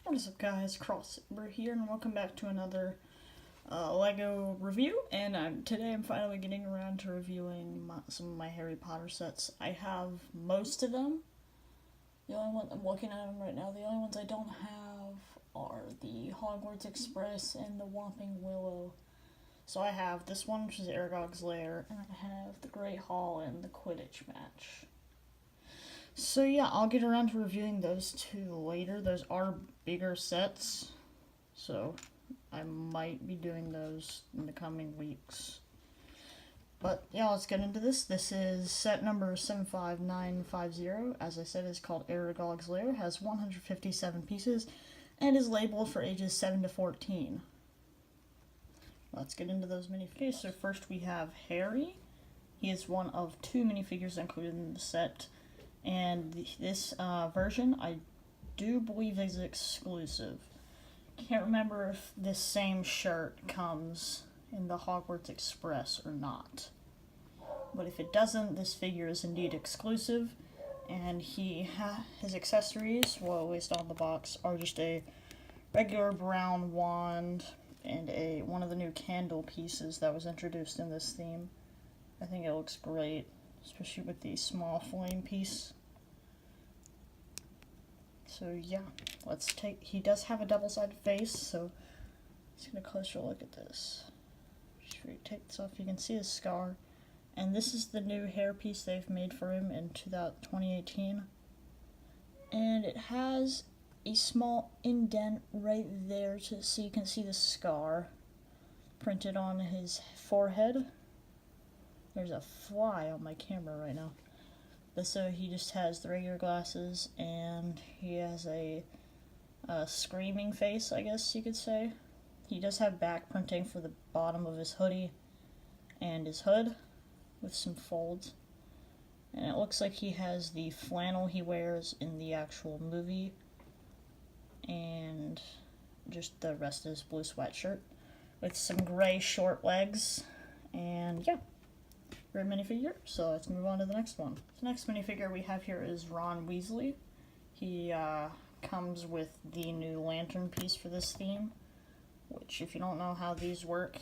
What is up, guys? We're here, and welcome back to another Lego review. And today I'm finally getting around to reviewing some of my Harry Potter sets. I have most of them. The only one I'm looking at them right now. The only ones I don't have are the Hogwarts Express and the Whomping Willow. So I have this one, which is Aragog's Lair, and I have the Great Hall and the Quidditch match. So yeah, I'll get around to reviewing those two later. Those are bigger sets, so I might be doing those in the coming weeks. But yeah, let's get into this. This is set number 75950. As I said, it's called Aragog's Lair. It has 157 pieces and is labeled for ages 7 to 14. Let's get into those minifigures. So first we have Harry. He is one of two minifigures included in the set. And this version, I do believe, is exclusive. Can't remember if this same shirt comes in the Hogwarts Express or not. But if it doesn't, this figure is indeed exclusive. And his accessories, well, at least on the box, are just a regular brown wand and one of the new candle pieces that was introduced in this theme. I think it looks great, especially with the small flame piece. So yeah, he does have a double-sided face, so let's get a closer look at this. Just take this off, you can see his scar. And this is the new hairpiece they've made for him in 2018. And it has a small indent right there so you can see the scar printed on his forehead. There's a fly on my camera right now. But so he just has the regular glasses, and he has a screaming face, I guess you could say. He does have back printing for the bottom of his hoodie and his hood with some folds. And it looks like he has the flannel he wears in the actual movie, and just the rest of his blue sweatshirt with some gray short legs. And yeah, great minifigure. So let's move on to the next one. The next minifigure we have here is Ron Weasley. He comes with the new lantern piece for this theme, which, if you don't know how these work,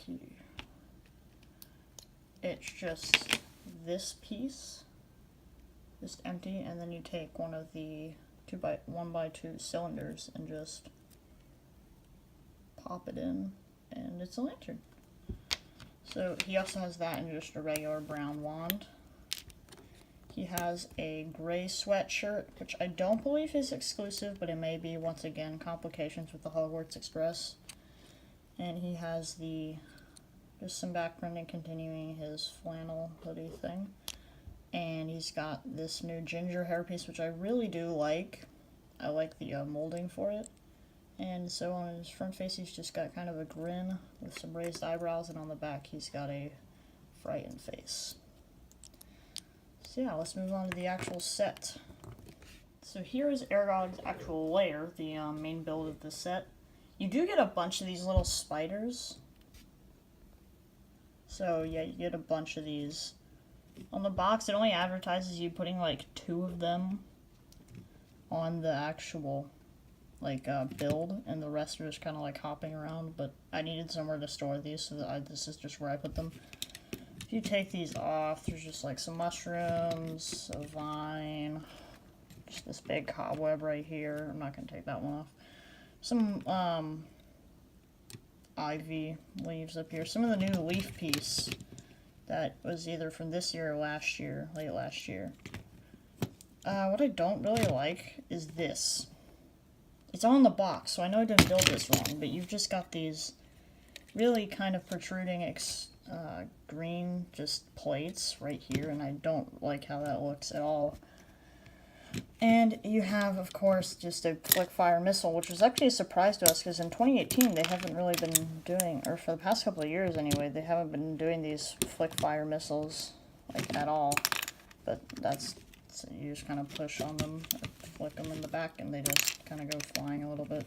it's just this piece, just empty, and then you take one of the 1x2 cylinders and just pop it in, and it's a lantern. So he also has that in just a regular brown wand. He has a gray sweatshirt, which I don't believe is exclusive, but it may be, once again, complications with the Hogwarts Express. And he has just some back printing continuing his flannel hoodie thing. And he's got this new ginger hairpiece, which I really do like. I like the molding for it. And so on his front face, he's just got kind of a grin with some raised eyebrows, and on the back, he's got a frightened face. So yeah, let's move on to the actual set. So here is Aragog's actual lair, the main build of the set. You do get a bunch of these little spiders. So yeah, you get a bunch of these. On the box, it only advertises you putting like 2 of them on the actual build, and the rest are just kind of like hopping around, but I needed somewhere to store these, so this is just where I put them. If you take these off, there's just like some mushrooms, a vine, just this big cobweb right here. I'm not going to take that one off. Some ivy leaves up here. Some of the new leaf piece that was either from this year or last year, late last year. What I don't really like is this. It's on the box, so I know I didn't build this wrong, but you've just got these really kind of protruding green just plates right here, and I don't like how that looks at all. And you have, of course, just a flick fire missile, which was actually a surprise to us, because in 2018 they haven't really been doing, or for the past couple of years anyway, they haven't been doing these flick fire missiles at all. But so you just kind of push on them, flick them in the back, and they just kind of go flying a little bit.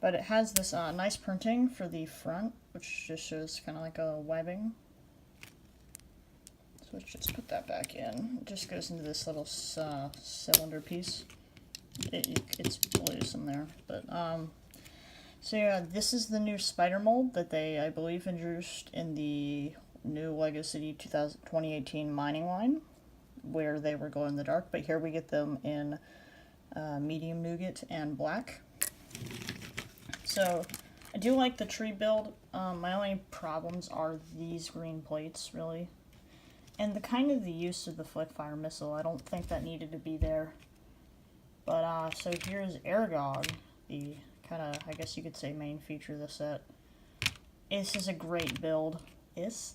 But it has this nice printing for the front, which just shows kind of like a webbing. So let's just put that back in. It just goes into this little cylinder piece. it's loose in there. But, so yeah, this is the new spider mold that they, I believe, introduced in the new LEGO City 2018 mining line, where they were glow in the dark, but here we get them in medium nougat and black. So I do like the tree build. My only problems are these green plates, really. And the use of the flick fire missile. I don't think that needed to be there. But, so here's Aragog, the kind of, I guess you could say, main feature of the set. This is a great build. This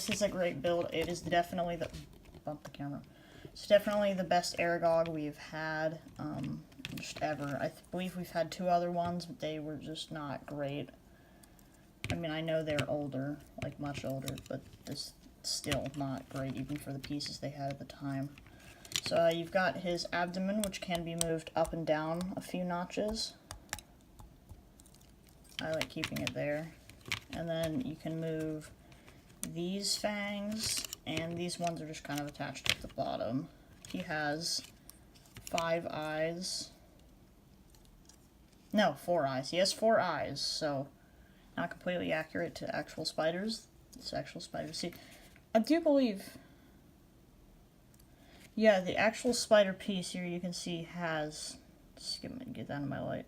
is a great build. It is definitely the... Bump the camera. It's definitely the best Aragog we've had, just ever. I believe we've had 2 other ones, but they were just not great. I mean, I know they're older, like much older, but this still not great, even for the pieces they had at the time. So you've got his abdomen, which can be moved up and down a few notches. I like keeping it there. And then you can move these fangs, and these ones are just kind of attached at the bottom. He has 5 eyes. No, 4 eyes. He has 4 eyes, so not completely accurate to actual spiders. It's actual spiders. See, I do believe... Yeah, the actual spider piece here you can see has... Get that in my light.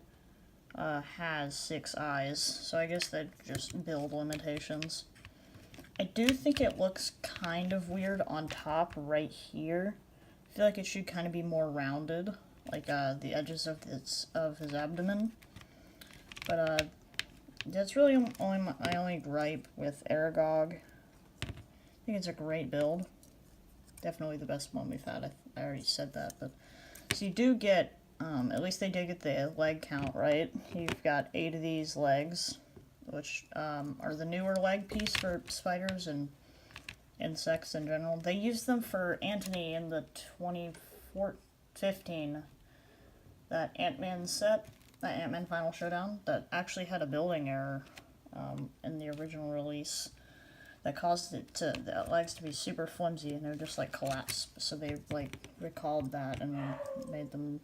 Has 6 eyes, so I guess they're just build limitations. I do think it looks kind of weird on top right here. I feel like it should kind of be more rounded, like the edges of his abdomen. But that's really my only gripe with Aragog. I think it's a great build. Definitely the best one we've had. I already said that, but so you do get. At least they did get the leg count right. You've got 8 of these legs, which are the newer leg piece for spiders and insects in general. They used them for Antony in the 2015, that Ant-Man set, that Ant-Man Final Showdown, that actually had a building error in the original release that caused the legs to be super flimsy, and they would just like collapse. So they like recalled that and made them...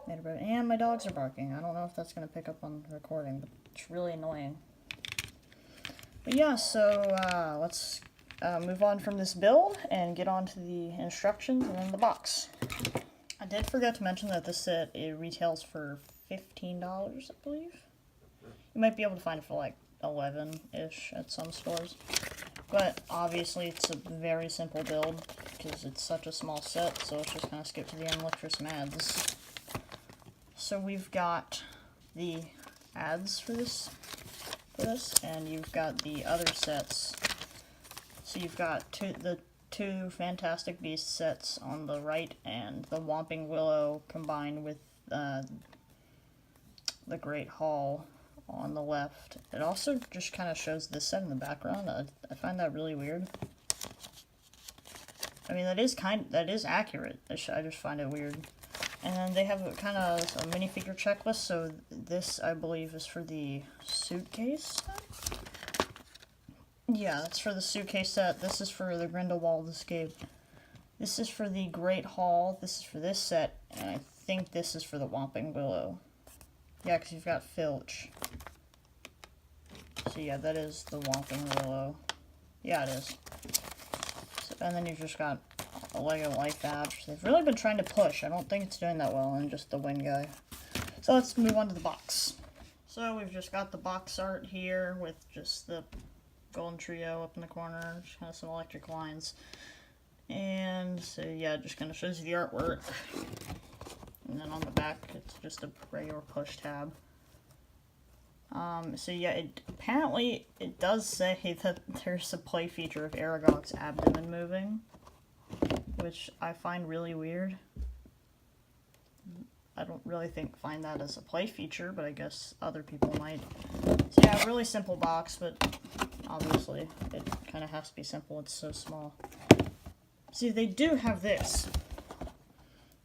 And my dogs are barking. I don't know if that's going to pick up on the recording, but it's really annoying. But yeah, so let's move on from this build and get on to the instructions and then the box. I did forget to mention that this set, it retails for $15, I believe. You might be able to find it for like 11-ish at some stores. But obviously it's a very simple build because it's such a small set, so let's just kind of skip to the end and look for some ads. So we've got the ads for this, and you've got the other sets. So you've got the two Fantastic Beasts sets on the right, and the Whomping Willow combined with the Great Hall on the left. It also just kind of shows this set in the background. I find that really weird. I mean, that is accurate. I just find it weird. And then they have a kind of a minifigure checklist, so this, I believe, is for the suitcase set? Yeah, that's for the suitcase set. This is for the Grindelwald Escape. This is for the Great Hall. This is for this set, and I think this is for the Whomping Willow. Yeah, because you've got Filch. So yeah, that is the Whomping Willow. Yeah, it is. So, and then you've just got a LEGO Life Badge. They've really been trying to push. I don't think it's doing that well in just the Wind guy. So let's move on to the box. So we've just got the box art here with just the golden trio up in the corner, just kind of some electric lines. And so yeah, it just kind of shows you the artwork. And then on the back, it's just a regular push tab. So yeah, apparently it does say that there's a play feature of Aragog's abdomen moving, which I find really weird. I don't really find that as a play feature, but I guess other people might. So yeah, really simple box, but obviously it kind of has to be simple. It's so small. See, they do have this.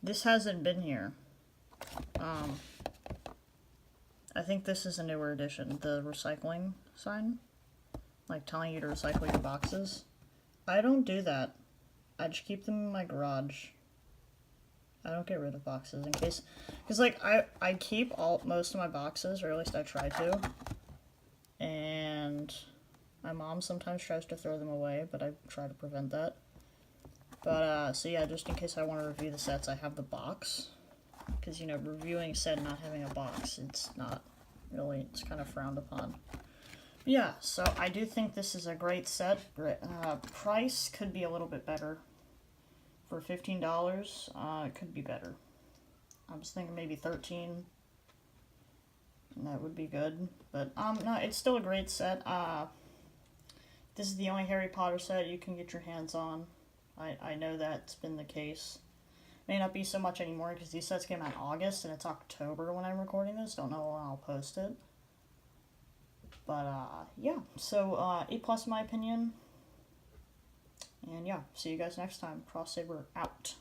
This hasn't been here. I think this is a newer edition, the recycling sign, like telling you to recycle your boxes. I don't do that. I just keep them in my garage. I don't get rid of boxes in case, because like I keep most of my boxes, or at least I try to, and my mom sometimes tries to throw them away, but I try to prevent that. But so yeah, just in case I want to review the sets, I have the box, because you know, reviewing a set not having a box, it's not really, it's kind of frowned upon. Yeah, so I do think this is a great set. Price could be a little bit better. For $15, it could be better. I was thinking maybe $13, and that would be good. But no, it's still a great set. This is the only Harry Potter set you can get your hands on. I know that's been the case. May not be so much anymore because these sets came out in August and it's October when I'm recording this. Don't know when I'll post it. But yeah, so A+ in my opinion. And yeah, see you guys next time. Cross Saber out.